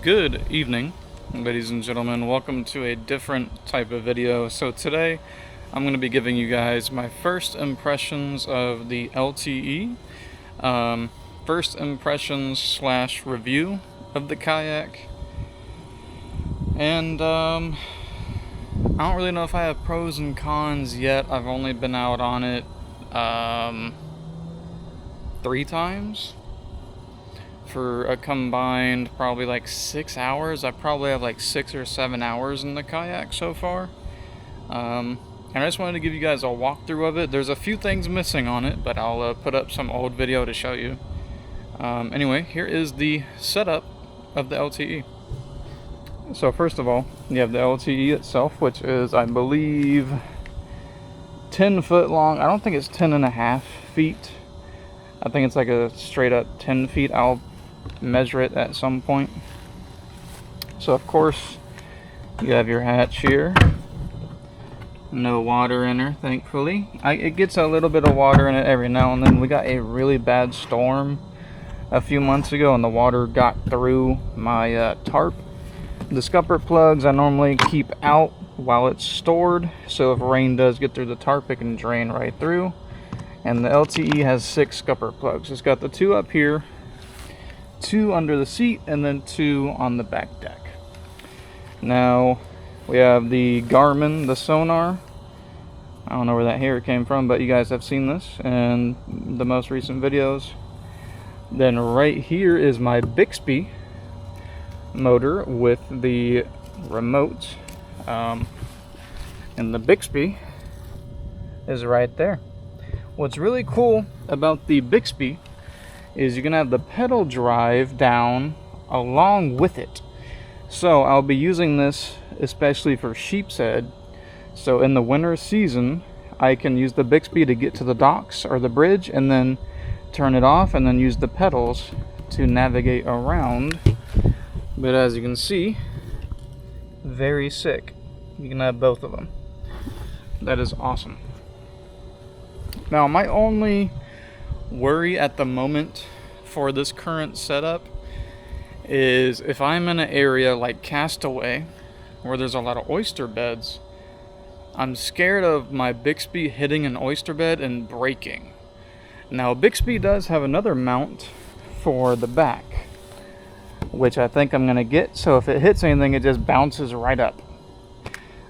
Good evening, ladies and gentlemen. Welcome to a different type of video. So today I'm going to be giving you guys my first impressions of the LTE, first impressions / review of the kayak, and I don't really know if I have pros and cons yet. I've only been out on it 3 times for a combined probably like 6 hours. I probably have like 6 or 7 hours in the kayak so far, and I just wanted to give you guys a walkthrough of it. There's a few things missing on it, but I'll put up some old video to show you. Anyway, here is the setup of the LTE. So first of all, you have the LTE itself, which is, I believe, 10 foot long. I don't think it's 10.5 feet. I think it's like a straight up 10 feet. I'll measure it at some point. So of course, you have your hatch here. No water in her, thankfully. It gets a little bit of water in it every now and then. We got a really bad storm a few months ago, and the water got through my tarp. The scupper plugs I normally keep out while it's stored, so if rain does get through the tarp, it can drain right through. And the LTE has 6 scupper plugs. It's got the 2 up here, 2 under the seat, and then 2 on the back deck. Now we have the Garmin, the sonar. I don't know where that hair came from, but you guys have seen this in the most recent videos. Then right here is my Bixpy motor with the remote, and the Bixpy is right there. What's really cool about the Bixpy is you can have the pedal drive down along with it. So I'll be using this especially for Sheepshead. So in the winter season, I can use the Bixpy to get to the docks or the bridge and then turn it off and then use the pedals to navigate around. But as you can see, very sick. You can have both of them. That is awesome. Now, my only worry at the moment for this current setup is if I'm in an area like Castaway where there's a lot of oyster beds, I'm scared of my Bixpy hitting an oyster bed and breaking. Now, Bixpy does have another mount for the back, which I think I'm going to get, so if it hits anything, it just bounces right up.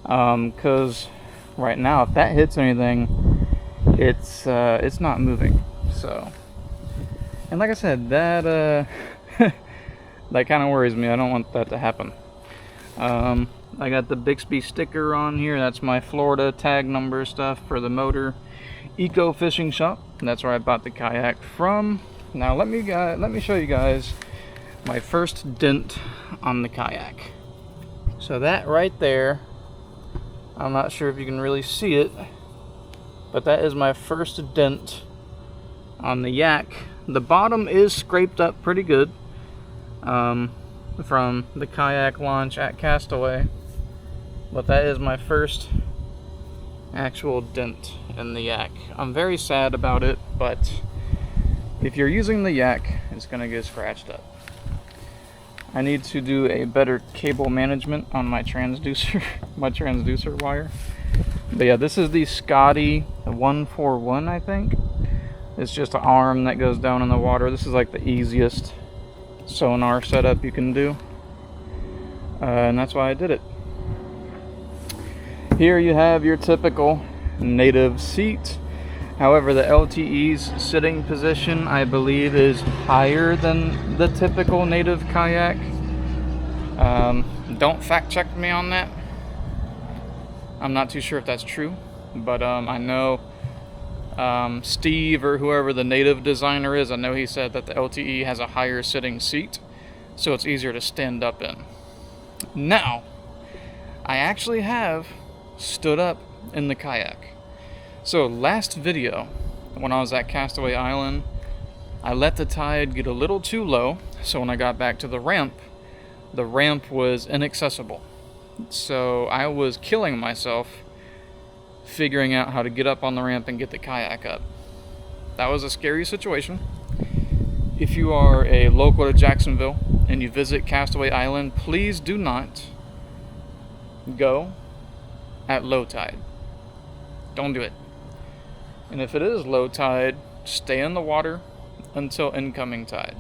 Because right now, if that hits anything, it's not moving. So, and like I said, that that kind of worries me. I don't want that to happen. I got the Bixpy sticker on here. That's my Florida tag number stuff for the motor. Eco Fishing Shop. That's where I bought the kayak from. Now let me show you guys my first dent on the kayak. So that right there, I'm not sure if you can really see it, but that is my first dent on the yak. The bottom is scraped up pretty good from the kayak launch at Castaway, but that is my first actual dent in the yak. I'm very sad about it, but if you're using the yak, it's gonna get scratched up. I need to do a better cable management on my transducer, my transducer wire. But yeah, this is the Scotty 141, I think. It's just an arm that goes down in the water. This is like the easiest sonar setup you can do. And that's why I did it. Here you have your typical native seat. However, the LTE's sitting position, I believe, is higher than the typical native kayak. Don't fact check me on that. I'm not too sure if that's true, but I know Steve, or whoever the native designer is, I know he said that the LTE has a higher sitting seat, so it's easier to stand up in. Now, I actually have stood up in the kayak. So last video, when I was at Castaway Island, I let the tide get a little too low, so when I got back to the ramp was inaccessible. So I was killing myself figuring out how to get up on the ramp and get the kayak up. That was a scary situation. if you are a local to Jacksonville and you visit Castaway Island, please do not go at low tide. Don't do it. And if it is low tide, stay in the water until incoming tide.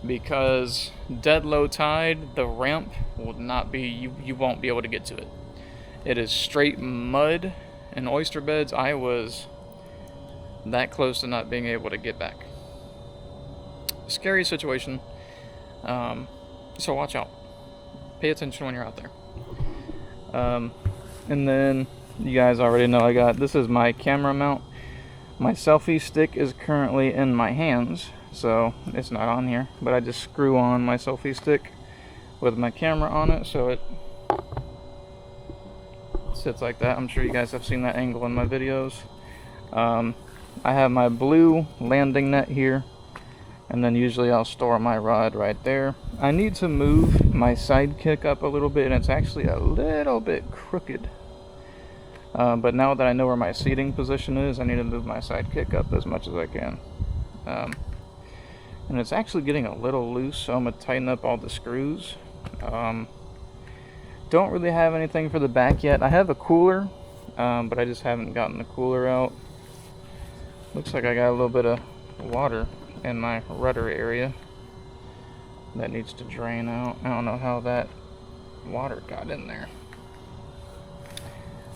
Because dead low tide, the ramp will not be, you won't be able to get to it. It is straight mud and oyster beds. I was that close to not being able to get back. Scary situation. So watch out. Pay attention when you're out there. And then you guys already know this is my camera mount. My selfie stick is currently in my hands, so it's not on here, but I just screw on my selfie stick with my camera on it, so it sits like that. I'm sure you guys have seen that angle in my videos. I have my blue landing net here, and then usually I'll store my rod right there. I need to move my sidekick up a little bit, and it's actually a little bit crooked. But now that I know where my seating position is, I need to move my sidekick up as much as I can. And it's actually getting a little loose, so I'm going to tighten up all the screws. Don't really have anything for the back yet. I have a cooler, but I just haven't gotten the cooler out. Looks like I got a little bit of water in my rudder area that needs to drain out. I don't know how that water got in there.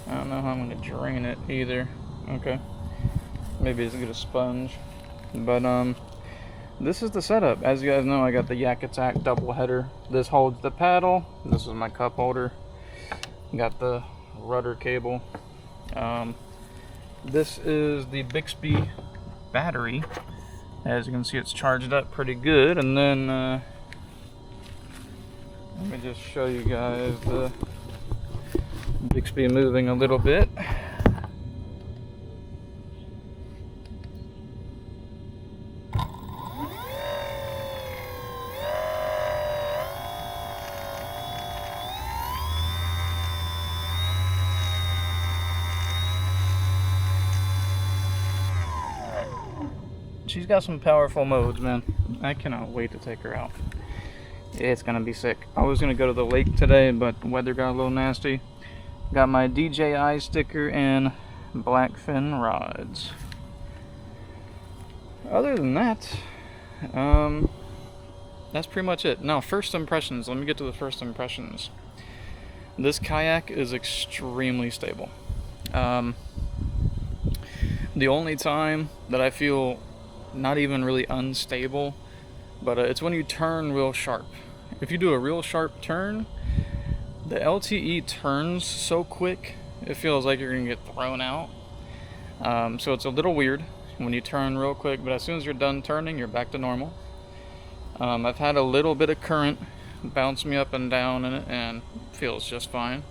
I don't know how I'm going to drain it either. Okay. Maybe just get a sponge. But, this is the setup. As you guys know, I got the YakAttack double header. This holds the paddle. This is my cup holder. Got the rudder cable. This is the Bixpy battery. As you can see, it's charged up pretty good. And then, let me just show you guys the Bixpy moving a little bit. She's got some powerful modes, man. I cannot wait to take her out. It's gonna be sick. I was gonna go to the lake today, but the weather got a little nasty. Got my DJI sticker and Blackfin rods. Other than that, that's pretty much it. Now, first impressions. Let me get to the first impressions. This kayak is extremely stable. The only time that I feel not even really unstable, but it's when you turn real sharp. If you do a real sharp turn, the LTE turns so quick, it feels like you're gonna get thrown out. So it's a little weird when you turn real quick, but as soon as you're done turning, you're back to normal. I've had a little bit of current bounce me up and down in it, and it feels just fine.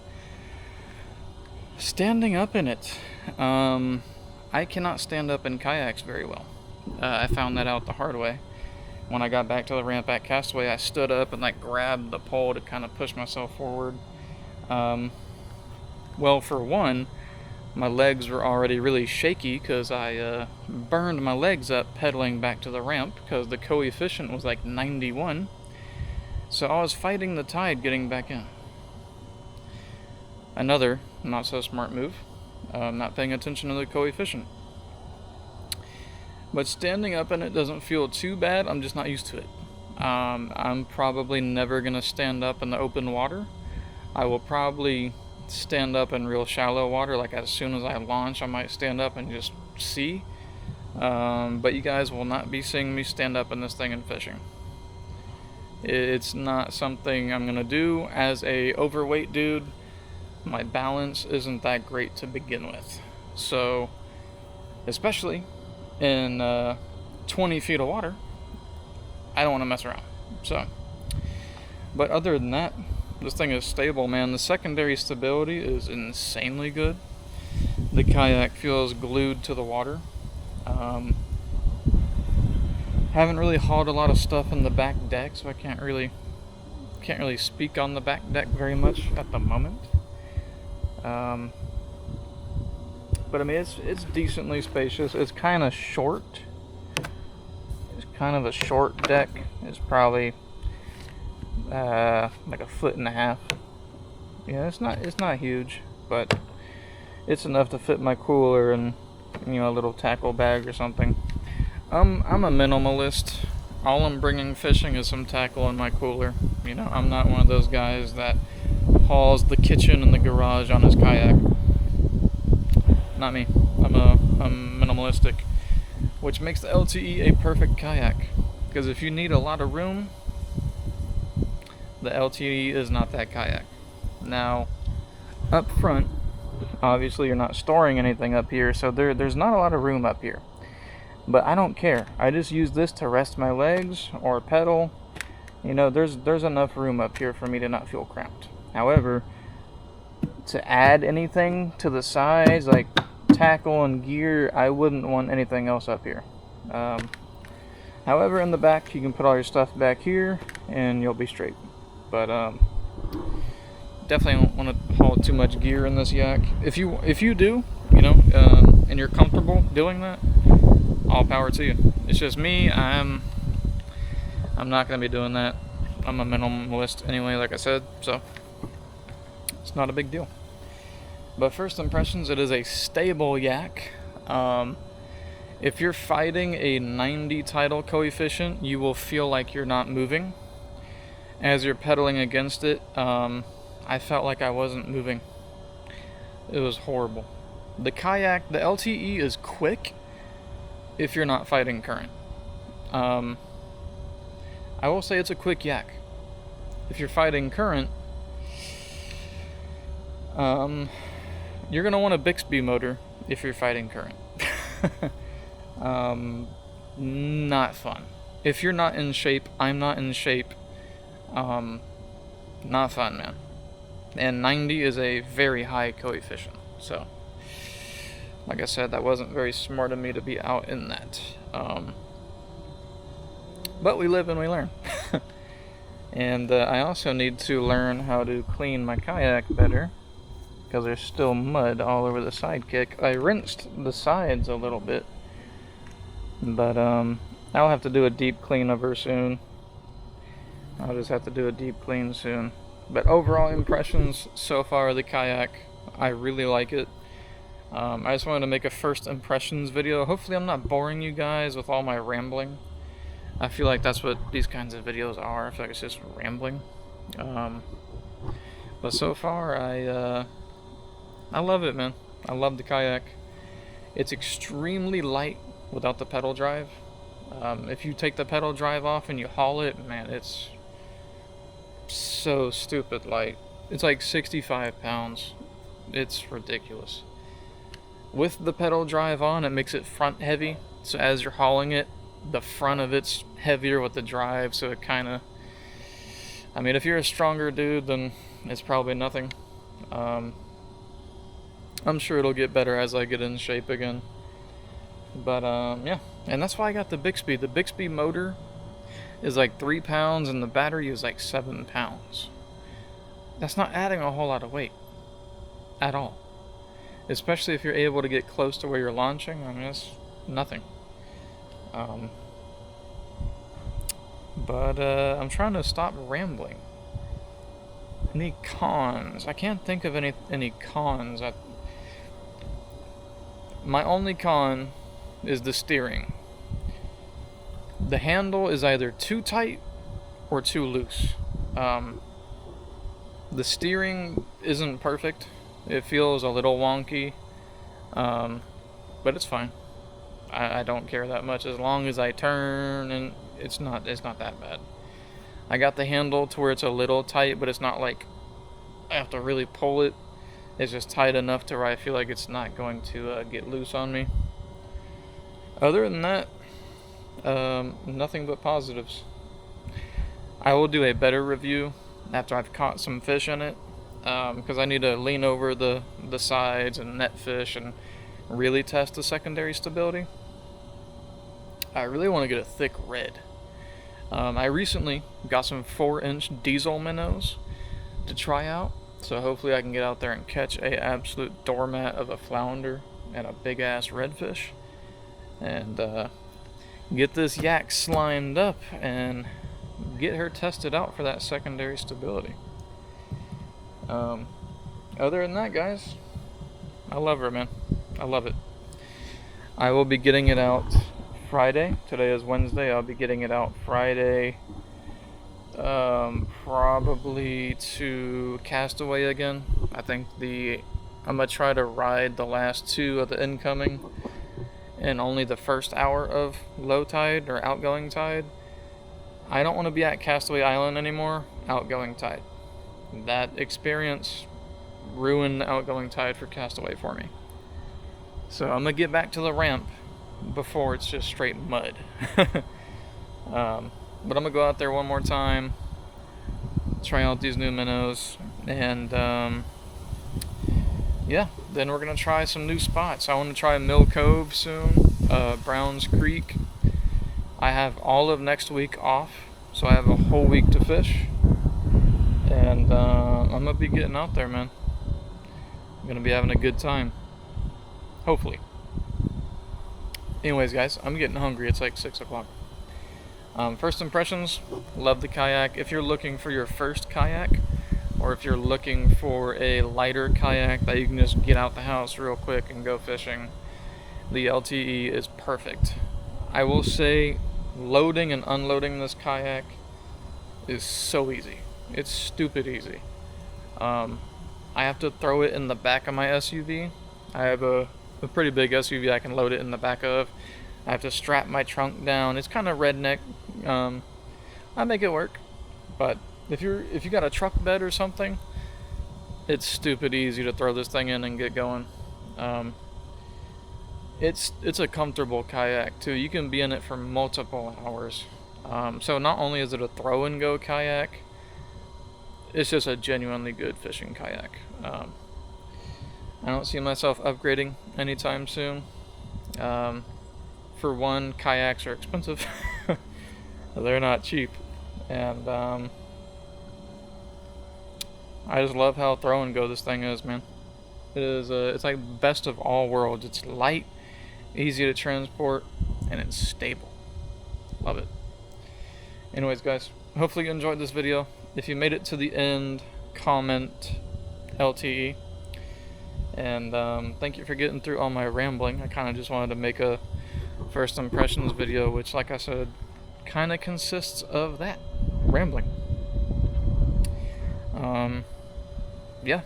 Standing up in it, I cannot stand up in kayaks very well. I found that out the hard way. When I got back to the ramp at Castaway, I stood up and grabbed the pole to kind of push myself forward. Well, for one, my legs were already really shaky because I burned my legs up pedaling back to the ramp because the coefficient was 91. So I was fighting the tide getting back in. Another not so smart move, not paying attention to the coefficient. But standing up in it doesn't feel too bad. I'm just not used to it. I'm probably never going to stand up in the open water. I will probably stand up in real shallow water. As soon as I launch, I might stand up and just see. But you guys will not be seeing me stand up in this thing and fishing. It's not something I'm going to do. As a overweight dude, my balance isn't that great to begin with. So, especially in 20 feet of water, I don't want to mess around. So, but other than that, this thing is stable, man. The secondary stability is insanely good. The kayak feels glued to the water. Haven't really hauled a lot of stuff in the back deck, so I can't really speak on the back deck very much at the moment. But I mean, it's decently spacious. It's kind of short. It's kind of a short deck. It's probably like 1.5 feet. Yeah, it's not huge, but it's enough to fit my cooler and, you know, a little tackle bag or something. I'm a minimalist. All I'm bringing fishing is some tackle in my cooler. You know, I'm not one of those guys that hauls the kitchen and the garage on his kayak. Not me. I'm minimalistic, which makes the LTE a perfect kayak. Because if you need a lot of room, the LTE is not that kayak. Now, up front, obviously you're not storing anything up here, so there's not a lot of room up here. But I don't care. I just use this to rest my legs or pedal. You know, there's enough room up here for me to not feel cramped. However, to add anything to the sides, like tackle and gear, I wouldn't want anything else up here. However, in the back, you can put all your stuff back here, and you'll be straight. But definitely don't want to haul too much gear in this yak. If you do, you know, and you're comfortable doing that, all power to you. It's just me. I'm not gonna be doing that. I'm a minimalist anyway, like I said, so it's not a big deal. But first impressions, it is a stable yak. If you're fighting a 90 tidal coefficient, you will feel like you're not moving. As you're pedaling against it, I felt like I wasn't moving. It was horrible. The kayak, the LTE is quick if you're not fighting current. I will say it's a quick yak. If you're fighting current, you're gonna want a Bixpy motor if you're fighting current. Not fun. If you're not in shape, I'm not in shape. Not fun, man. And 90 is a very high coefficient, so like I said, that wasn't very smart of me to be out in that. But we live and we learn. And I also need to learn how to clean my kayak better, because there's still mud all over the sidekick. I rinsed the sides a little bit, but I'll have to do a deep clean of her soon. I'll just have to do a deep clean soon. But overall impressions so far of the kayak, I really like it. I just wanted to make a first impressions video. Hopefully I'm not boring you guys with all my rambling. I feel like that's what these kinds of videos are. I feel like it's just rambling. But so far, I love it, man. I love the kayak. It's extremely light without the pedal drive. If you take the pedal drive off and you haul it, man, it's so stupid light. It's like 65 pounds. It's ridiculous. With the pedal drive on, it makes it front heavy, so as you're hauling it, the front of it's heavier with the drive, so it kind of, I mean, if you're a stronger dude, then it's probably nothing. I'm sure it'll get better as I get in shape again. But yeah, and that's why I got the Bixpy. The Bixpy motor is like 3 pounds and the battery is like 7 pounds. That's not adding a whole lot of weight at all. Especially if you're able to get close to where you're launching. I mean, it's nothing. But I'm trying to stop rambling. Any cons? I can't think of any cons. My only con is the steering. The handle is either too tight or too loose. The steering isn't perfect. It feels a little wonky, but it's fine. I don't care that much as long as I turn, and it's not that bad. I got the handle to where it's a little tight, but it's not like I have to really pull it. It's just tight enough to where I feel like it's not going to get loose on me. Other than that, nothing but positives. I will do a better review after I've caught some fish in it, because I need to lean over the sides and net fish and really test the secondary stability. I really want to get a thick red. I recently got some 4-inch diesel minnows to try out, so hopefully I can get out there and catch a absolute doormat of a flounder and a big ass redfish, and get this yak slimed up and get her tested out for that secondary stability. Other than that, guys, I love her, man. I love it. I will be getting it out Friday. Today is Wednesday. I'll be getting it out Friday. Probably to Castaway again. I think I'm gonna try to ride the last two of the incoming and only the first hour of low tide or outgoing tide. I don't want to be at Castaway Island anymore, outgoing tide. That experience ruined the outgoing tide for Castaway for me. So I'm gonna get back to the ramp before it's just straight mud. But I'm gonna go out there one more time, try out these new minnows, and yeah, then we're gonna try some new spots. I want to try Mill Cove soon, Browns Creek. I have all of next week off, so I have a whole week to fish, and I'm gonna be getting out there, man. I'm gonna be having a good time, hopefully. Anyways, guys, I'm getting hungry. It's like 6 o'clock. First impressions, love the kayak. If you're looking for your first kayak, or if you're looking for a lighter kayak that you can just get out the house real quick and go fishing, the LTE is perfect. I will say, loading and unloading this kayak is so easy. It's stupid easy. I have to throw it in the back of my SUV. I have a pretty big SUV I can load it in the back of. I have to strap my trunk down. It's kind of redneck. I make it work, but if you got a truck bed or something, it's stupid easy to throw this thing in and get going. It's a comfortable kayak too. You can be in it for multiple hours. So not only is it a throw and go kayak, it's just a genuinely good fishing kayak. I don't see myself upgrading anytime soon. For one, kayaks are expensive. They're not cheap, and I just love how throw and go this thing is, man. It is it's like best of all worlds. It's light, easy to transport, and it's stable. Love it. Anyways, guys, hopefully you enjoyed this video. If you made it to the end, comment LTE. And thank you for getting through all my rambling. I kind of just wanted to make a first impressions video, which, like I said, kind of consists of that, rambling. Yeah.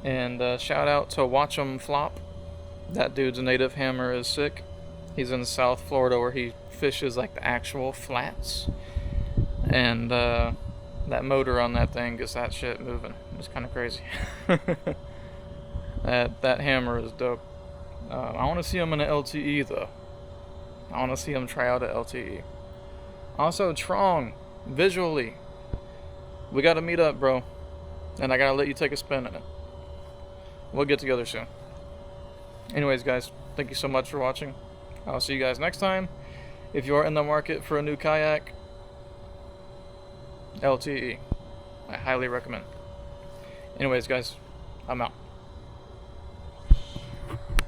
And shout out to Watch 'em Flop. That dude's native hammer is sick. He's in South Florida where he fishes like the actual flats. And that motor on that thing gets that shit moving. It's kind of crazy. That hammer is dope. I want to see him in an LTE though. I want to see him try out an LTE. Also, Trong, visually, we got to meet up, bro. And I got to let you take a spin in it. We'll get together soon. Anyways, guys, thank you so much for watching. I'll see you guys next time. If you are in the market for a new kayak, LTE, I highly recommend. Anyways, guys, I'm out.